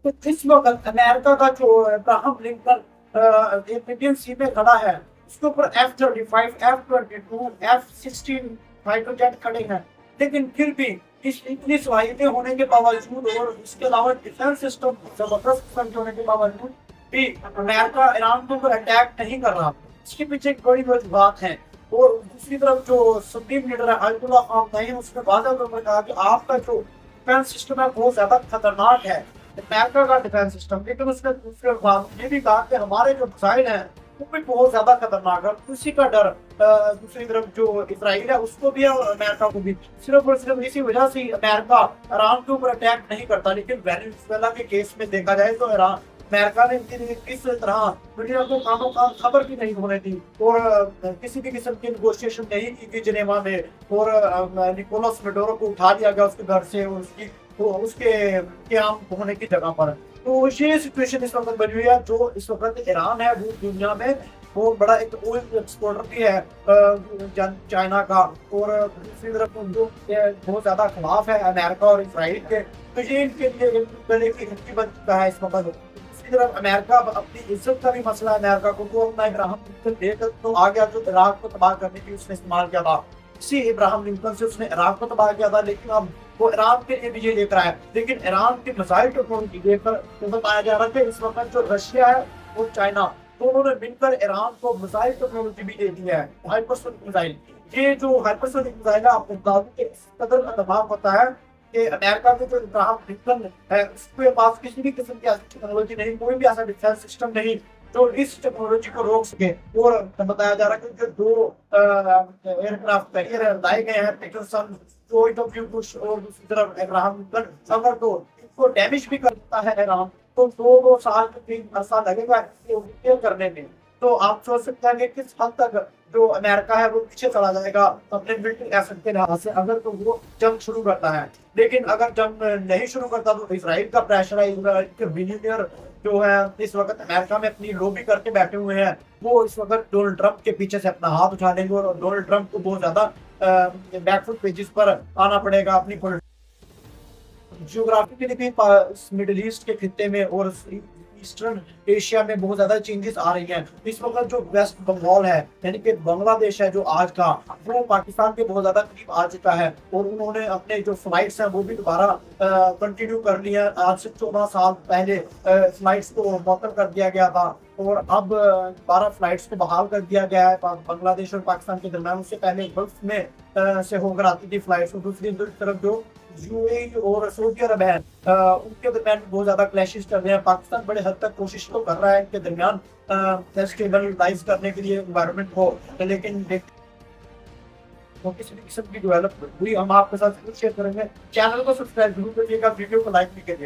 तो इस वक्त अमेरिका का जो अब्राहम लिंकन इंडियन सी में खड़ा है, उसके ऊपर F-35, F-22, F-16 fighter jet खड़े हैं। लेकिन फिर भी इस इतनी सलाहियतें होने के बावजूद और इसके अलावा डिफेंस सिस्टम जबरदस्त किस्म होने के बावजूद भी अमेरिका ईरान के ऊपर अटैक नहीं कर रहा। इसके पीछे एक बड़ी वजूहत है। और दूसरी तरफ जो सुप्रीम लीडर है अयतुल्ला खामनई, उसने वादा तौर पर कहा कि आपका जो डिफेंस सिस्टम है बहुत ज्यादा खतरनाक है, अमेरिका का डिफेंस सिस्टम। लेकिन उसने दूसरे बात ये भी कहा कि हमारे जो मिसाइल हैं वो भी बहुत ज्यादा खतरनाक है। उसी का डर दूसरी तरफ जो इसराइल है उसको भी है और अमेरिका को भी। सिर्फ और सिर्फ इसी वजह से अमेरिका ईरान के ऊपर अटैक नहीं करता। लेकिन वेनेजुएला के केस में देखा जाए तो ईरान अमेरिका ने किस तरह मीडिया को कानों का खबर भी नहीं होने दी और किसी भी किस्म की नेगोशिएशन नहीं की थी जिनेवा में। और निकोलस मेडोरो को उठा दिया गया उसके घर से और उसके क्याम होने की जगह पर। तो ये सिचुएशन इस वक्त बनी हुई है। जो इस वक्त ईरान है वो दुनिया में बहुत बड़ा एक ऑयल एक्सपोर्टर भी है चाइना का। और दूसरी तरफ उनको बहुत ज्यादा खिलाफ है अमेरिका और इसराइल के। तो ये इनके लिए गले की घंटी बन चुका है इस वक्त। दूसरी तरफ अमेरिका अपनी इज्जत का भी मसला है। अमेरिका को वो अपना इब्राहिम लिंकन देकर तो आ गया जो इराक को तबाह करने की उसने इस्तेमाल किया था। इसी इब्राहिम लिंकन से उसने इराक को तबाह किया था। लेकिन अब वो ईरान के लिए भी ये लेकर आया। लेकिन ईरान के मिसाइल टेक्नोलॉजी लेकर बताया जा रहा है इस वक्त जो रशिया है और चाइना दोनों ने मिलकर ईरान को मिसाइल टेक्नोलॉजी भी दे दिया है, हाइपरसोनिक मिसाइल। ये जो हाइपरसोनिक मिसाइल है आपको बता दूं कि इस कदर का दबाव होता है कि अमेरिका के जो इब्राहिम लिंकन है उसके पास किसी भी किस्म की ऐसी टेक्नोलॉजी नहीं, कोई भी ऐसा डिफेंस सिस्टम नहीं जो इस टेक्नोलॉजी को रोक सके। और बताया जा रहा है कि जो दो एयरक्राफ्ट कैरियर लाए गए हैं पीटरसन और दूसरी तरफ इब्राहिम लिंकन, अगर तो इसको डैमेज भी करता है ईरान तो 2 साल के 3 साल लगेगा इसको रिपेयर करने में। तो आप सोच सकते हैं कि किस हद तक जो अमेरिका है वो पीछे चला जाएगा अपने मिलिट्री एसेट के लिहाज से अगर तो वो जंग शुरू करता है। लेकिन अगर जंग नहीं शुरू करता तो इसराइल का प्रेशर है। इसराइल के बिलियनियर जो है इस वक्त अमेरिका में अपनी लॉबी करके बैठे हुए हैं, वो इस वक्त डोनाल्ड ट्रंप के पीछे से अपना हाथ उठा लेंगे और डोनाल्ड ट्रंप को बहुत ज्यादा बैकफुट पेजेस पर आना पड़ेगा अपनी जियोग्राफी के लिए भी। मिडिल ईस्ट के खित्ते में और ईस्टर्न एशिया में बहुत ज्यादा चेंजेस आ रही हैं। इस वक्त जो वेस्ट बंगाल है यानी कि बांग्लादेश है जो आज का, वो पाकिस्तान के बहुत ज्यादा करीब आ चुका है। और उन्होंने अपने जो फ्लाइट्स हैं वो भी दोबारा कंटिन्यू कर ली है। आज से 14 साल पहले फ्लाइट्स को मअतल कर दिया गया था और अब 12 फ्लाइट्स को बहाल कर दिया गया है बांग्लादेश और पाकिस्तान के दरमियान। उससे पहले गल्फ में से होकर आती थी फ्लाइट्स। दूसरी तरफ जो यूएई और सऊदी अरब है उनके दरमियान बहुत ज्यादा क्लैशेस चल रहे हैं। पाकिस्तान बड़े हद तक कोशिश तो कर रहा है इनके दरमियान स्टेबलाइज करने के लिए एनवायरनमेंट को। लेकिन किसी भी किस्म की डेवलपमेंट हुई हम आपके साथ जरूर शेयर करेंगे। चैनल को सब्सक्राइब जरूर करिएगा, वीडियो को लाइक भी करिएगा।